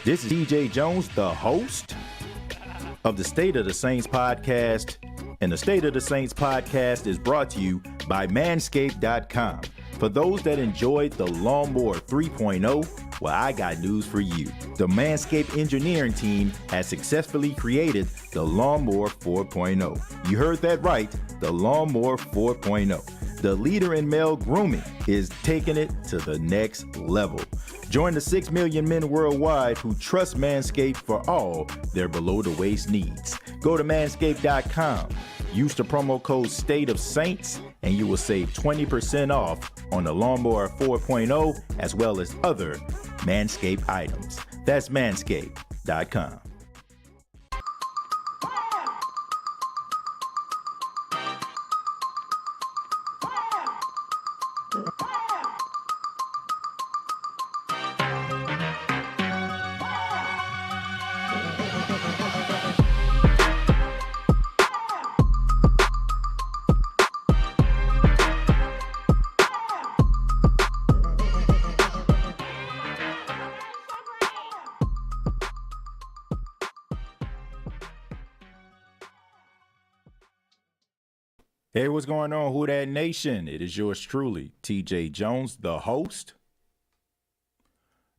This is TJ Jones, the host of the State of the Saints podcast. And the State of the Saints podcast is brought to you by Manscaped.com. For those that enjoyed the Lawnmower 3.0, well, I got news for you. The Manscaped engineering team has successfully created the Lawnmower 4.0. You heard that right, the Lawnmower 4.0. The leader in male grooming is taking it to the next level. Join the 6 million men worldwide who trust Manscaped for all their below-the-waist needs. Go to manscaped.com. Use the promo code STATEOFSAINTS and you will save 20% off on the Lawnmower 4.0 as well as other Manscaped items. That's manscaped.com. Hey, what's going on, Who Dat Nation? It is yours truly, TJ Jones, the host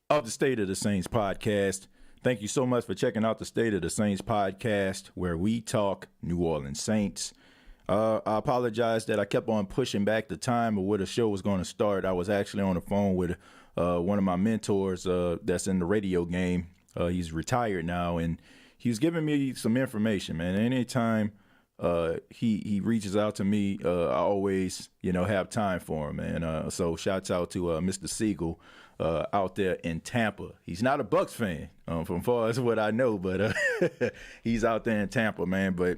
of the State of the Saints podcast. Thank you so much for checking out the State of the Saints podcast, where we talk New Orleans Saints. I apologize that I kept on pushing back the time of where the show was going to start. I was actually on the phone with one of my mentors that's in the radio game. He's retired now, and he was giving me some information, man. Anytime he reaches out to me, I always, have time for him. And so shouts out to Mr. Siegel out there in Tampa. He's not a Bucs fan, from far as what I know, but he's out there in Tampa, man. But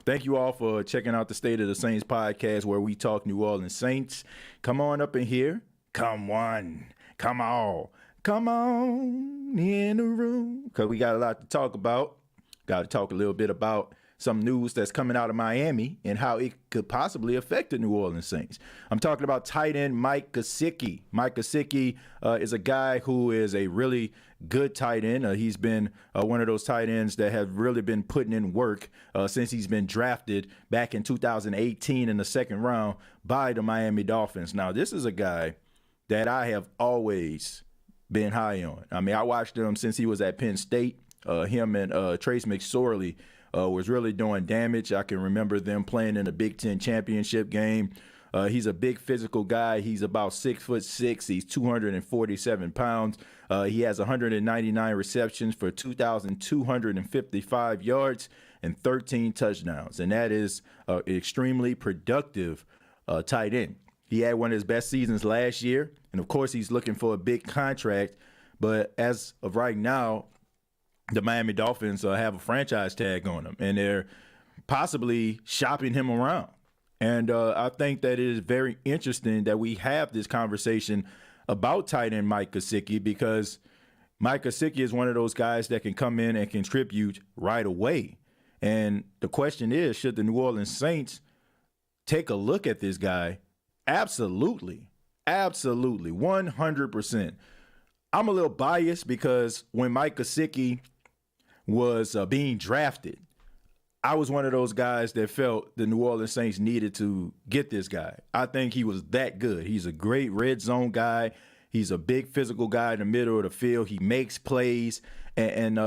thank you all for checking out the State of the Saints podcast, where we talk New Orleans Saints. Come on up in here. Come one. Come all. Come on in the room. Because we got a lot to talk about. Got to talk a little bit about some news that's coming out of Miami and how it could possibly affect the New Orleans Saints. I'm talking about tight end Mike Gesicki. Mike Gesicki is a guy who is a really good tight end. He's been one of those tight ends that have really been putting in work since he's been drafted back in 2018 in the second round by the Miami Dolphins. Now, this is a guy that I have always been high on. I mean, I watched him since he was at Penn State. Him and Trace McSorley was really doing damage. I can remember them playing in the Big Ten championship game. He's a big physical guy. He's about 6'6". He's 247 pounds. He has 199 receptions for 2,255 yards and 13 touchdowns. And that is an extremely productive tight end. He had one of his best seasons last year. And, of course, he's looking for a big contract. But as of right now, the Miami Dolphins have a franchise tag on him, and they're possibly shopping him around. And I think that it is very interesting that we have this conversation about tight end Mike Gesicki, because Mike Gesicki is one of those guys that can come in and contribute right away. And the question is, should the New Orleans Saints take a look at this guy? Absolutely. Absolutely. 100%. I'm a little biased because when Mike Gesicki was being drafted, I was one of those guys that felt the New Orleans Saints needed to get this guy. I think he was that good. He's a great red zone guy. He's a big physical guy in the middle of the field. He makes plays. And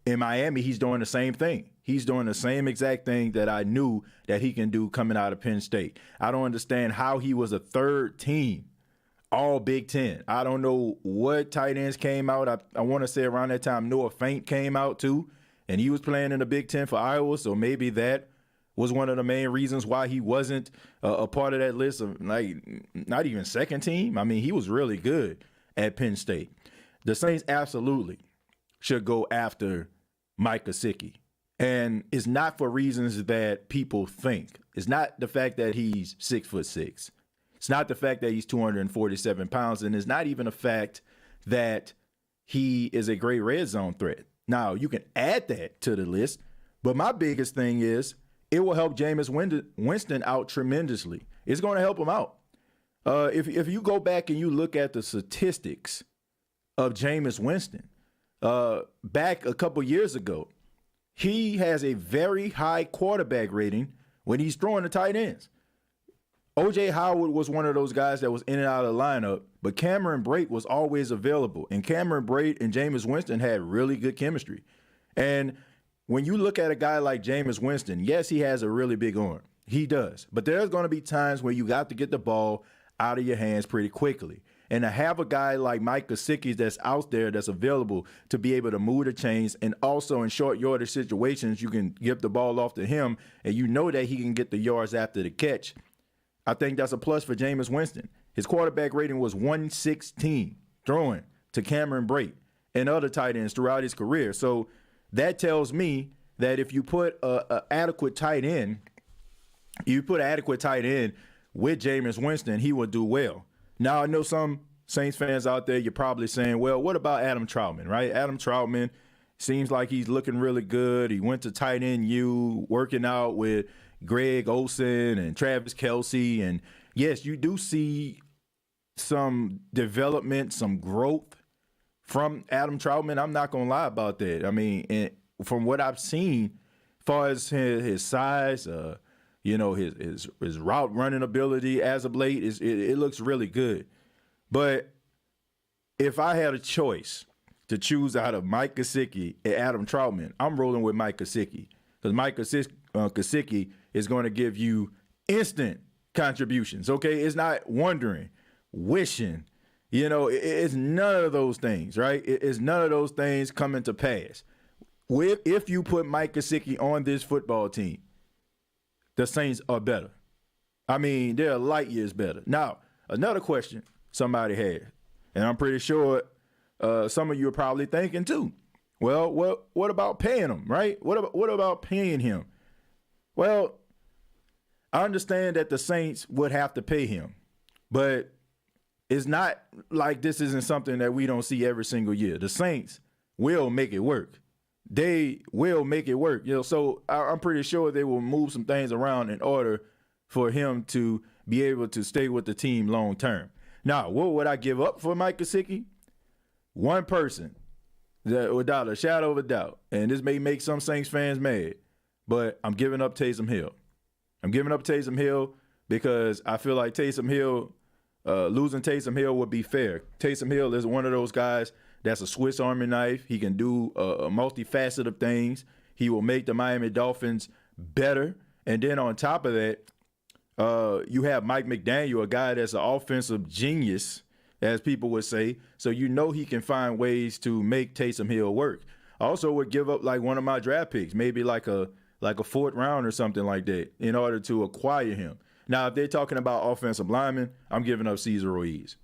in Miami, he's doing the same thing. He's doing the same exact thing that I knew that he can do coming out of Penn State. I don't understand how he was a third team All Big Ten. I don't know what tight ends came out. I want to say around that time Noah Fant came out too, and he was playing in the Big Ten for Iowa, so maybe that was one of the main reasons why he wasn't a part of that list of, like, not even second team. I mean, he was really good at Penn State. The Saints absolutely should go after Mike Gesicki, and it's not for reasons that people think. It's not the fact that he's 6'6". It's not the fact that he's 247 pounds, and it's not even the fact that he is a great red zone threat. Now, you can add that to the list, but my biggest thing is it will help Jameis Winston out tremendously. It's going to help him out. If you go back and you look at the statistics of Jameis Winston, back a couple years ago, he has a very high quarterback rating when he's throwing the tight ends. O.J. Howard was one of those guys that was in and out of the lineup, but Cameron Brate was always available. And Cameron Brate and Jameis Winston had really good chemistry. And when you look at a guy like Jameis Winston, yes, he has a really big arm. He does. But there's going to be times where you got to get the ball out of your hands pretty quickly. And to have a guy like Mike Gesicki that's out there that's available to be able to move the chains, and also in short yardage situations, you can give the ball off to him and you know that he can get the yards after the catch. I think that's a plus for Jameis Winston. His quarterback rating was 116 throwing to Cameron Brate and other tight ends throughout his career. So that tells me that if you put an adequate tight end, with Jameis Winston, he will do well. Now, I know some Saints fans out there, you're probably saying, well, what about Adam Troutman, right? Adam Troutman seems like he's looking really good. He went to tight end U, working out with Greg Olsen and Travis Kelce. And yes, you do see some development, some growth from Adam Troutman. I'm not going to lie about that. I mean, from what I've seen, as far as his size, his route running ability as of late, it looks really good. But if I had a choice to choose out of Mike Gesicki and Adam Troutman, I'm rolling with Mike Gesicki, because Mike Gesicki is going to give you instant contributions, okay? It's not wondering, wishing. It's none of those things, right? It's none of those things coming to pass. If you put Mike Gesicki on this football team, the Saints are better. I mean, they're light years better. Now, another question somebody had, and I'm pretty sure some of you are probably thinking too, well, what about paying him, right? What about paying him? Well, I understand that the Saints would have to pay him, but it's not like this isn't something that we don't see every single year. The Saints will make it work. They will make it work. So I'm pretty sure they will move some things around in order for him to be able to stay with the team long term. Now, what would I give up for Mike Gesicki? One person, that without a shadow of a doubt, and this may make some Saints fans mad, but I'm giving up Taysom Hill. I'm giving up Taysom Hill because I feel like losing Taysom Hill would be fair. Taysom Hill is one of those guys that's a Swiss Army knife. He can do a multifaceted of things. He will make the Miami Dolphins better. And then on top of that, you have Mike McDaniel, a guy that's an offensive genius, as people would say. So he can find ways to make Taysom Hill work. I also would give up like one of my draft picks, maybe like a fourth round or something like that, in order to acquire him. Now, if they're talking about offensive linemen, I'm giving up Cesar Ruiz.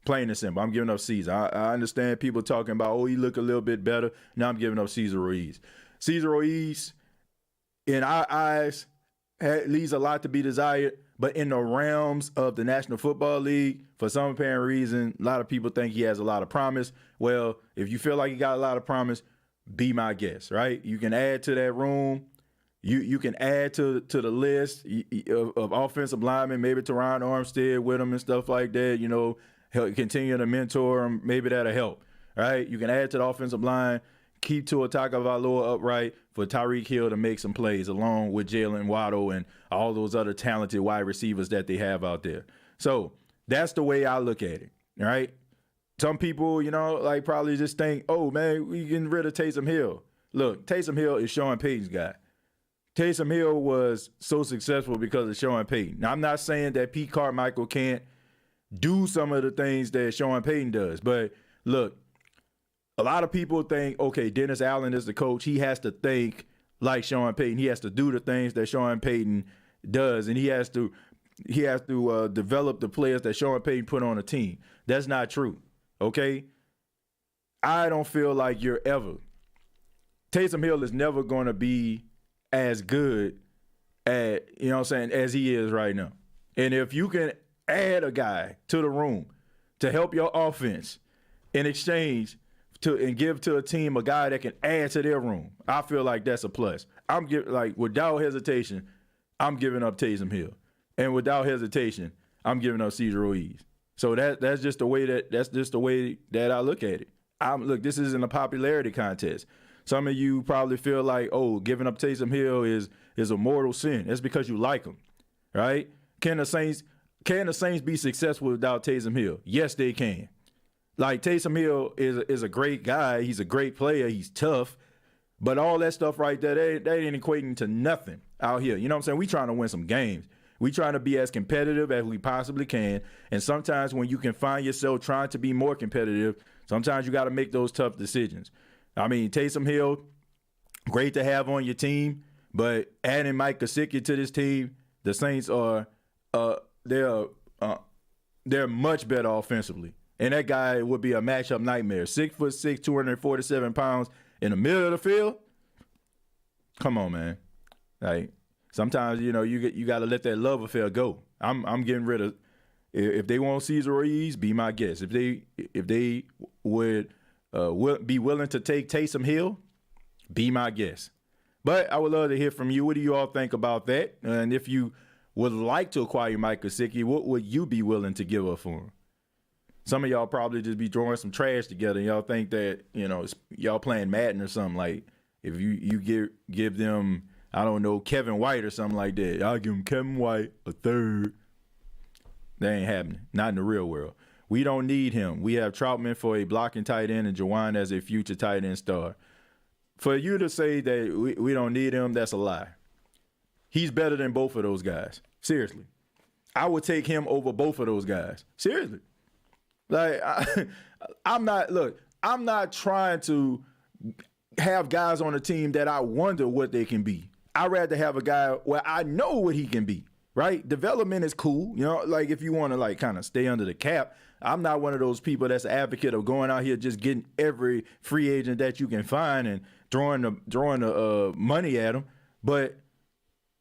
Plain and simple. I'm giving up Cesar. I understand people talking about, he look a little bit better. Now I'm giving up Cesar Ruiz. Cesar Ruiz, in our eyes, leaves a lot to be desired, but in the realms of the National Football League, for some apparent reason, a lot of people think he has a lot of promise. Well, if you feel like he got a lot of promise, be my guest, right? You can add to that room. You can add to the list of offensive linemen, maybe Teron Armstead with him and stuff like that, help continue to mentor him. Maybe that'll help, right? You can add to the offensive line, keep Tua Tagovailoa upright for Tyreek Hill to make some plays along with Jalen Waddle and all those other talented wide receivers that they have out there. So that's the way I look at it, right? Some people, probably just think, oh, man, we getting rid of Taysom Hill. Look, Taysom Hill is Sean Payton's guy. Taysom Hill was so successful because of Sean Payton. Now, I'm not saying that Pete Carmichael can't do some of the things that Sean Payton does. But, look, a lot of people think, okay, Dennis Allen is the coach. He has to think like Sean Payton. He has to do the things that Sean Payton does, and he has to develop the players that Sean Payton put on a team. That's not true, okay? I don't feel like Taysom Hill is never going to be as good as he is right now. And if you can add a guy to the room to help your offense in exchange and give to a team a guy that can add to their room, I feel like that's a plus. Without hesitation, I'm giving up Taysom Hill. And without hesitation, I'm giving up Cesar Ruiz. So that's just the way that I look at it. look, this isn't a popularity contest. Some of you probably feel like, oh, giving up Taysom Hill is a mortal sin. That's because you like him, right? Can the Saints be successful without Taysom Hill? Yes, they can. Like, Taysom Hill is a great guy. He's a great player. He's tough. But all that stuff right there, that ain't equating to nothing out here. You know what I'm saying? We trying to win some games. We trying to be as competitive as we possibly can. And sometimes when you can find yourself trying to be more competitive, sometimes you got to make those tough decisions. I mean, Taysom Hill, great to have on your team, but adding Mike Gesicki to this team, the Saints are they're much better offensively. And that guy would be a matchup nightmare. 6'6", 247 pounds in the middle of the field. Come on, man. Like, sometimes, you know, you got to let that love affair go. I'm getting rid of. If they want Cesar Ruiz, be my guest. If they would be willing to take Taysom Hill, be my guest. But I would love to hear from you. What do you all think about that? And if you would like to acquire Mike Gesicki, what would you be willing to give up for him? Some of y'all probably just be throwing some trash together, and y'all think that, you know, y'all playing Madden or something. Like, if you give them, I don't know, Kevin White or something like that. I'll give him Kevin White a third. That ain't happening. Not in the real world. We don't need him. We have Troutman for a blocking tight end and Juwan as a future tight end star. For you to say that we don't need him, that's a lie. He's better than both of those guys. Seriously. I would take him over both of those guys. Seriously. Like, I'm not trying to have guys on a team that I wonder what they can be. I'd rather have a guy where I know what he can be, right? Development is cool. You know, like, if you want to, like, kind of stay under the cap, I'm not one of those people that's an advocate of going out here just getting every free agent that you can find and throwing the money at them. But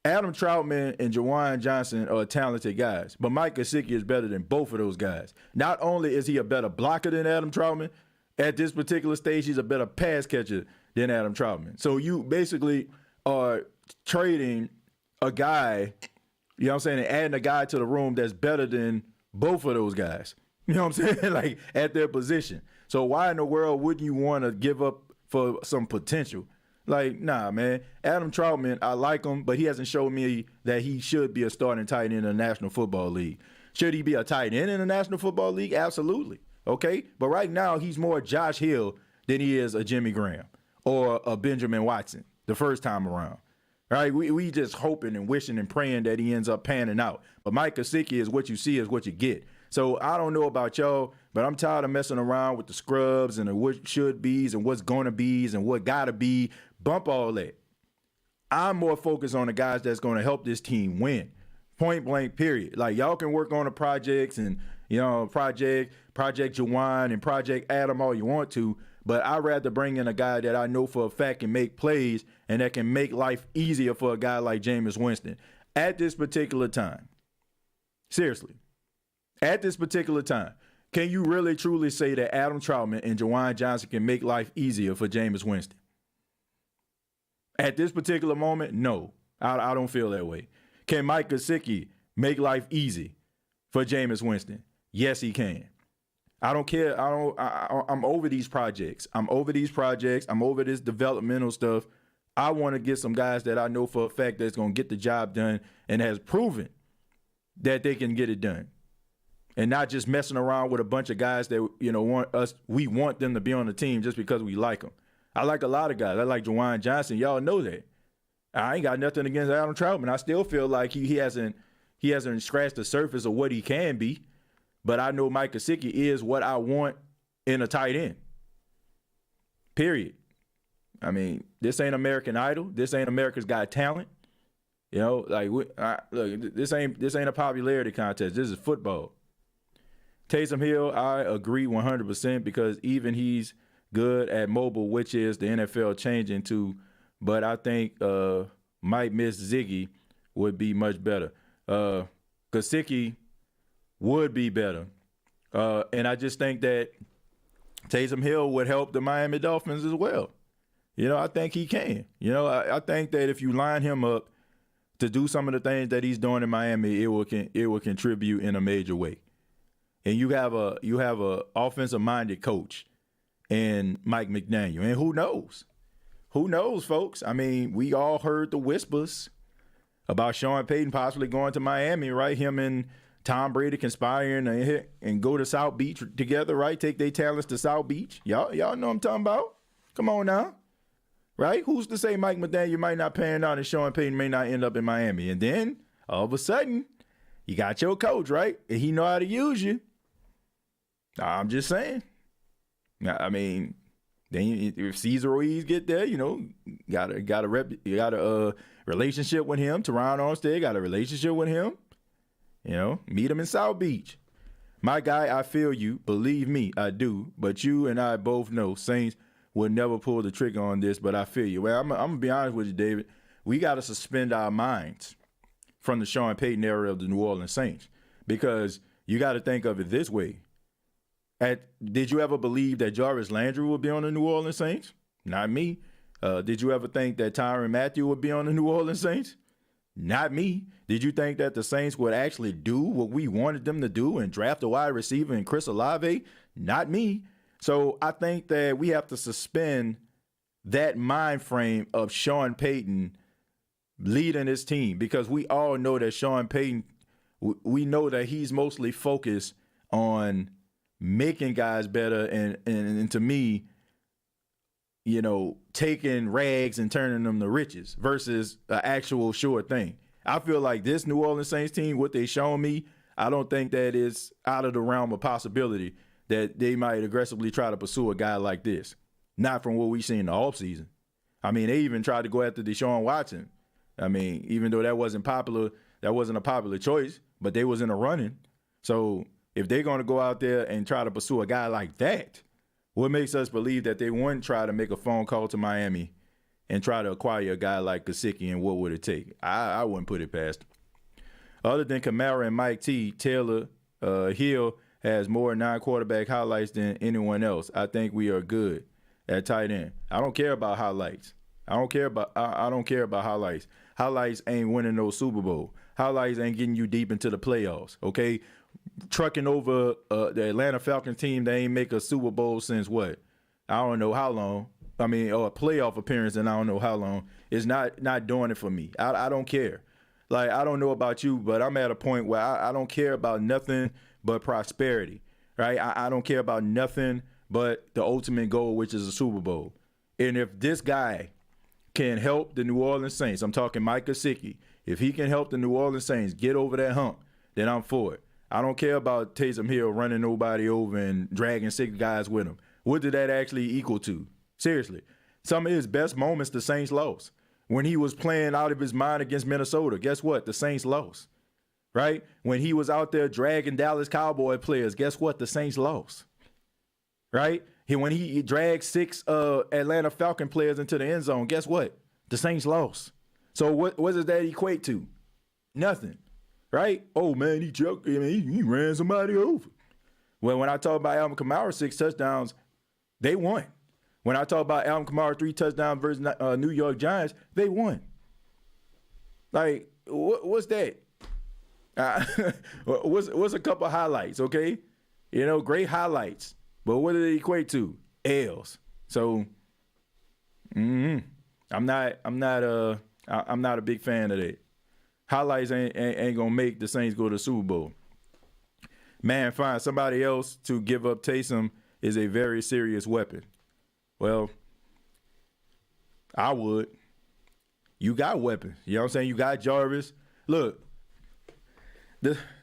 Adam Troutman and Juwan Johnson are talented guys, but Mike Gesicki is better than both of those guys. Not only is he a better blocker than Adam Troutman, at this particular stage, he's a better pass catcher than Adam Troutman. So you basically are trading a guy, you know what I'm saying, and adding a guy to the room that's better than both of those guys. You know what I'm saying? Like, at their position. So why in the world wouldn't you want to give up for some potential? Like, nah, man. Adam Troutman, I like him, but he hasn't shown me that he should be a starting tight end in the National Football League. Should he be a tight end in the National Football League? Absolutely. Okay? But right now, he's more Josh Hill than he is a Jimmy Graham or a Benjamin Watson the first time around. Right? We just hoping and wishing and praying that he ends up panning out. But Mike Gesicki is what you see is what you get. So I don't know about y'all, but I'm tired of messing around with the scrubs and the what should be's and what's going to be's and what got to be. Bump all that. I'm more focused on the guys that's going to help this team win. Point blank, period. Like, y'all can work on the projects and, you know, Project Juwan and Project Adam all you want to, but I'd rather bring in a guy that I know for a fact can make plays and that can make life easier for a guy like Jameis Winston at this particular time. Seriously. At this particular time, can you really truly say that Adam Troutman and Juwan Johnson can make life easier for Jameis Winston? At this particular moment, no. I don't feel that way. Can Mike Gesicki make life easy for Jameis Winston? Yes, he can. I don't care. I'm over these projects. I'm over this developmental stuff. I want to get some guys that I know for a fact that's going to get the job done and has proven that they can get it done. And not just messing around with a bunch of guys that, you know, we want them to be on the team just because we like them. I like a lot of guys. I like Juwan Johnson. Y'all know that. I ain't got nothing against Adam Troutman. I still feel like he hasn't scratched the surface of what he can be. But I know Mike Gesicki is what I want in a tight end. Period. I mean, this ain't American Idol. This ain't America's Got Talent. You know, like, look, this ain't a popularity contest. This is football. Taysom Hill, I agree 100% because even he's good at mobile, which is the NFL changing to. But I think Mike Gesicki would be much better. Gesicki would be better. And I just think that Taysom Hill would help the Miami Dolphins as well. You know, I think he can. You know, I think that if you line him up to do some of the things that he's doing in Miami, it will contribute in a major way. And you have a offensive-minded coach. and Mike McDaniel. And who knows? Who knows, folks? I mean, we all heard the whispers about Sean Payton possibly going to Miami, right? Him and Tom Brady conspiring and go to South Beach together, right? Take their talents to South Beach. Y'all know what I'm talking about? Come on now. Right? Who's to say Mike McDaniel might not pan out and Sean Payton may not end up in Miami? And then, all of a sudden, you got your coach, right? And he know how to use you. I'm just saying. I mean, then if Cesar Ruiz get there, got a relationship with him. Teron Armstead got a relationship with him. Meet him in South Beach. My guy, I feel you. Believe me, I do. But you and I both know Saints would never pull the trigger on this, but I feel you. Well, I'm going to be honest with you, David. We got to suspend our minds from the Sean Payton era of the New Orleans Saints, because you got to think of it this way. Did you ever believe that Jarvis Landry would be on the New Orleans Saints? Not me. Did you ever think that Tyrann Mathieu would be on the New Orleans Saints? Not me. Did you think that the Saints would actually do what we wanted them to do and draft a wide receiver in Chris Olave? Not me. So I think that we have to suspend that mind frame of Sean Payton leading his team, because we all know that Sean Payton, we know that he's mostly focused on making guys better and to me, taking rags and turning them to riches versus an actual sure thing. I feel like this New Orleans Saints team, what they shown me, I don't think that is out of the realm of possibility that they might aggressively try to pursue a guy like this. Not from what we seen in the offseason. I mean, they even tried to go after Deshaun Watson. I mean, even though that wasn't a popular choice, but they was in the running. So if they're going to go out there and try to pursue a guy like that, what makes us believe that they wouldn't try to make a phone call to Miami and try to acquire a guy like Gesicki, and what would it take? I wouldn't put it past them. Other than Kamara and Mike T, Taylor, Hill has more non-quarterback highlights than anyone else. I think we are good at tight end. I don't care about highlights. I don't care about highlights. Highlights ain't winning no Super Bowl. Highlights ain't getting you deep into the playoffs, okay? Trucking over the Atlanta Falcons team, they ain't make a Super Bowl since what? I don't know how long. I mean, or a playoff appearance, and I don't know how long. It's not doing it for me. I don't care. Like, I don't know about you, but I'm at a point where I don't care about nothing but prosperity, right? I don't care about nothing but the ultimate goal, which is a Super Bowl. And if this guy can help the New Orleans Saints, I'm talking Mike Gesicki, if he can help the New Orleans Saints get over that hump, then I'm for it. I don't care about Taysom Hill running nobody over and dragging 6 guys with him. What did that actually equal to? Seriously. Some of his best moments, the Saints lost. When he was playing out of his mind against Minnesota, guess what? The Saints lost. Right? When he was out there dragging Dallas Cowboy players, guess what? The Saints lost. Right? When he dragged 6 Atlanta Falcon players into the end zone, guess what? The Saints lost. So what does that equate to? Nothing. Right? Oh, man, he choked. I mean, he ran somebody over. Well, when I talk about Alvin Kamara 6 touchdowns, they won. When I talk about Alvin Kamara 3 touchdowns versus New York Giants, they won. Like, what's that? What's a couple highlights, okay? Great highlights. But what did it equate to? L's. So, I'm not a big fan of that. Highlights ain't gonna make the Saints go to the Super Bowl. Man, find somebody else to give up Taysom is a very serious weapon. Well, I would. You got weapons. You know what I'm saying? You got Jarvis. Look,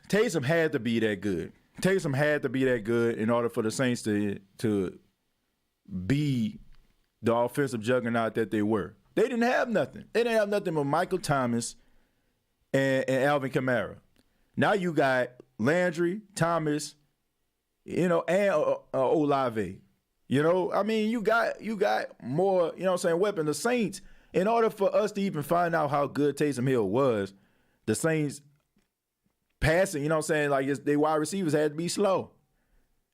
Taysom had to be that good. Taysom had to be that good in order for the Saints to be the offensive juggernaut that they were. They didn't have nothing. They didn't have nothing but Michael Thomas and Alvin Kamara. Now you got Landry, Thomas, and Olave. I mean, you got more, weapon. The Saints, in order for us to even find out how good Taysom Hill was, the Saints passing, like their wide receivers had to be slow.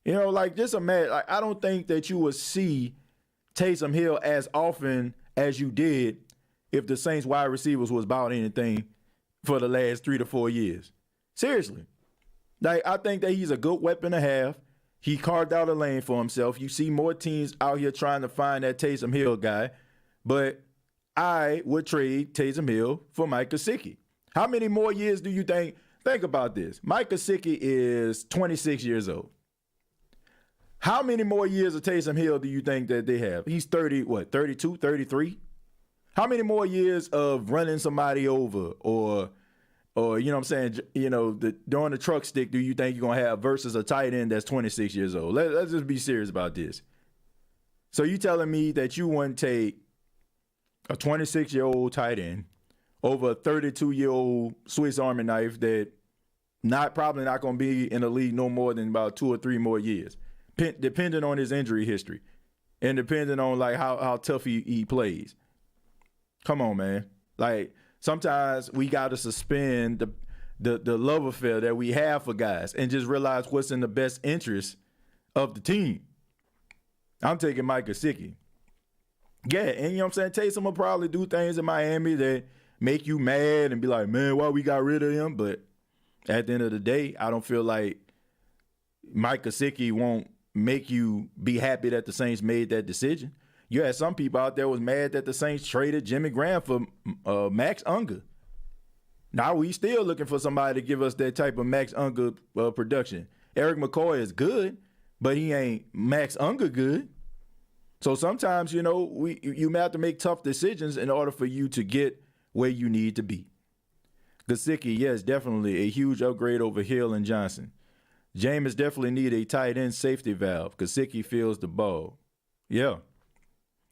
Just imagine, I don't think that you would see Taysom Hill as often as you did if the Saints wide receivers was about anything for the last 3 to 4 years. Seriously. I think that he's a good weapon to have. He carved out a lane for himself. You see more teams out here trying to find that Taysom Hill guy, but I would trade Taysom Hill for Mike Gesicki. How many more years do you think? Think about this. Mike Gesicki is 26 years old. How many more years of Taysom Hill do you think that they have? He's 32, 33? How many more years of running somebody over or you know what I'm saying, doing the truck stick do you think you're going to have versus a tight end that's 26 years old? Let's just be serious about this. So you telling me that you wouldn't take a 26-year-old tight end over a 32-year-old Swiss Army knife that probably not going to be in the league no more than about 2 or 3 more years, depending on his injury history and depending on like how tough he plays. Come on, man. Like, sometimes we got to suspend the love affair that we have for guys and just realize what's in the best interest of the team. I'm taking Mike Gesicki. Yeah, and you know what I'm saying? Taysom will probably do things in Miami that make you mad and be like, man, why we got rid of him? But at the end of the day, I don't feel like Mike Gesicki won't make you be happy that the Saints made that decision. You had some people out there was mad that the Saints traded Jimmy Graham for Max Unger. Now we still looking for somebody to give us that type of Max Unger production. Eric McCoy is good, but he ain't Max Unger good. So sometimes, you may have to make tough decisions in order for you to get where you need to be. Gesicki, yes, definitely a huge upgrade over Hill and Johnson. Jameis definitely need a tight end safety valve. Gesicki feels the ball. Yeah.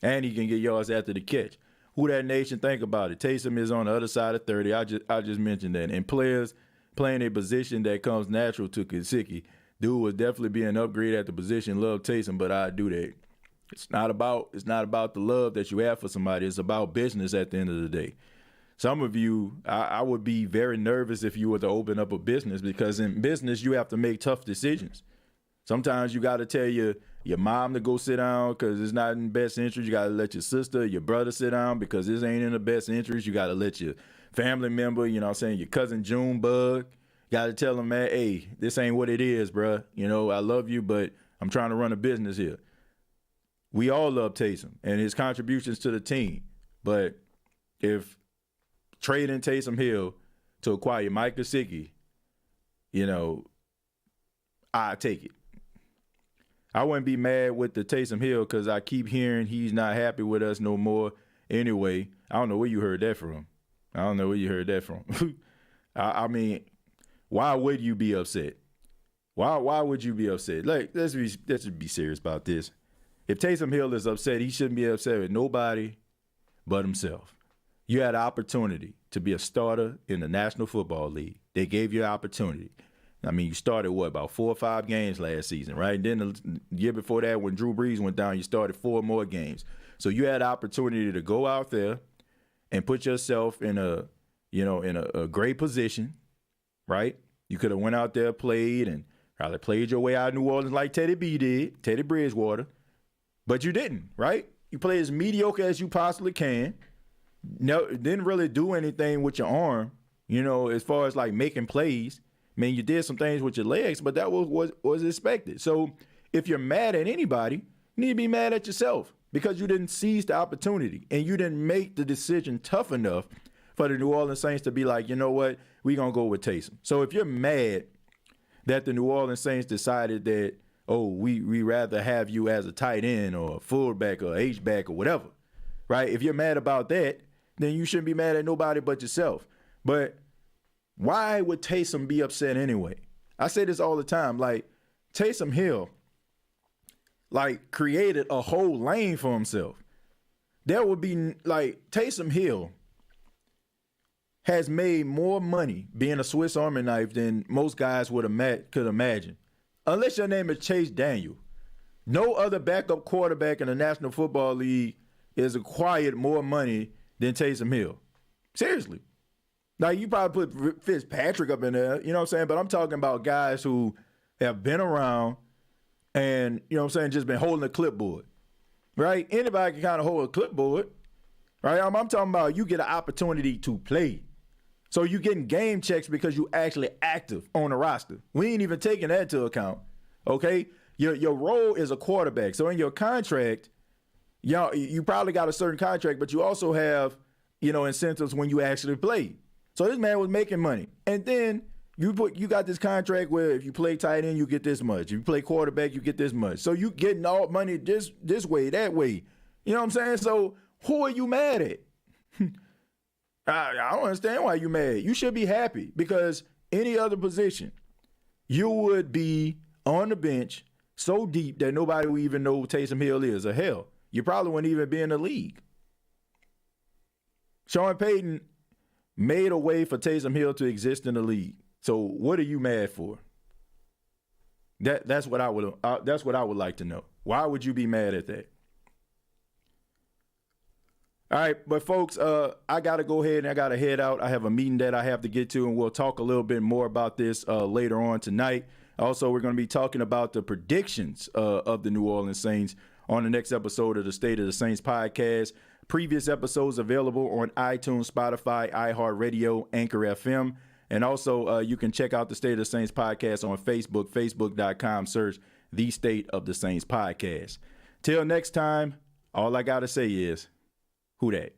And he can get yards after the catch. Who that nation think about it? Taysom is on the other side of 30. I just mentioned that. And players playing a position that comes natural to Gesicki. Dude would definitely be an upgrade at the position. Love Taysom, but I do that. It's not about the love that you have for somebody. It's about business at the end of the day. Some of you, I would be very nervous if you were to open up a business because in business, you have to make tough decisions. Sometimes you got to tell your mom to go sit down because it's not in the best interest. You got to let your sister, your brother sit down because this ain't in the best interest. You got to let your family member, your cousin Junebug, got to tell them, man, hey, this ain't what it is, bruh. I love you, but I'm trying to run a business here. We all love Taysom and his contributions to the team. But if trading Taysom Hill to acquire Mike Gesicki, I take it. I wouldn't be mad with the Taysom Hill because I keep hearing he's not happy with us no more. Anyway, I don't know where you heard that from. I mean, why would you be upset? Why would you be upset? Like, let's be serious about this. If Taysom Hill is upset, he shouldn't be upset with nobody but himself. You had an opportunity to be a starter in the National Football League. They gave you an opportunity. I mean, you started, about 4 or 5 games last season, right? Then the year before that, when Drew Brees went down, you started 4 more games. So you had an opportunity to go out there and put yourself in a great position, right? You could have went out there, played, and probably played your way out of New Orleans like Teddy B did, Teddy Bridgewater. But you didn't, right? You played as mediocre as you possibly can. No, didn't really do anything with your arm, as far as like making plays. I mean, you did some things with your legs, but that was expected. So if you're mad at anybody, you need to be mad at yourself because you didn't seize the opportunity and you didn't make the decision tough enough for the New Orleans Saints to be like, you know what, we're going to go with Taysom. So if you're mad that the New Orleans Saints decided that, we rather have you as a tight end or a fullback or H-back or whatever, right? If you're mad about that, then you shouldn't be mad at nobody but yourself. But why would Taysom be upset anyway? I say this all the time. Like, Taysom Hill, created a whole lane for himself. There would be, Taysom Hill has made more money being a Swiss Army knife than most guys could imagine. Unless your name is Chase Daniel. No other backup quarterback in the National Football League has acquired more money than Taysom Hill. Seriously. Now, you probably put Fitzpatrick up in there, you know what I'm saying? But I'm talking about guys who have been around and, just been holding a clipboard, right? Anybody can kind of hold a clipboard, right? I'm talking about you get an opportunity to play. So you getting game checks because you actually active on the roster. We ain't even taking that into account, okay? Your role is a quarterback. So in your contract, you probably got a certain contract, but you also have, incentives when you actually play. So this man was making money. And then you got this contract where if you play tight end, you get this much. If you play quarterback, you get this much. So you getting all money this way, that way. You know what I'm saying? So who are you mad at? I don't understand why you mad. You should be happy because any other position, you would be on the bench so deep that nobody would even know who Taysom Hill is. Or hell, you probably wouldn't even be in the league. Sean Payton made a way for Taysom Hill to exist in the league. So what are you mad for? That's what I would like to know. Why would you be mad at that? All right, but folks, I got to go ahead and I got to head out. I have a meeting that I have to get to, and we'll talk a little bit more about this later on tonight. Also, we're going to be talking about the predictions of the New Orleans Saints on the next episode of the State of the Saints podcast. Previous episodes available on iTunes, Spotify, iHeartRadio, Anchor FM. And also, you can check out the State of the Saints podcast on Facebook, facebook.com, search The State of the Saints podcast. Till next time, all I got to say is, who dat?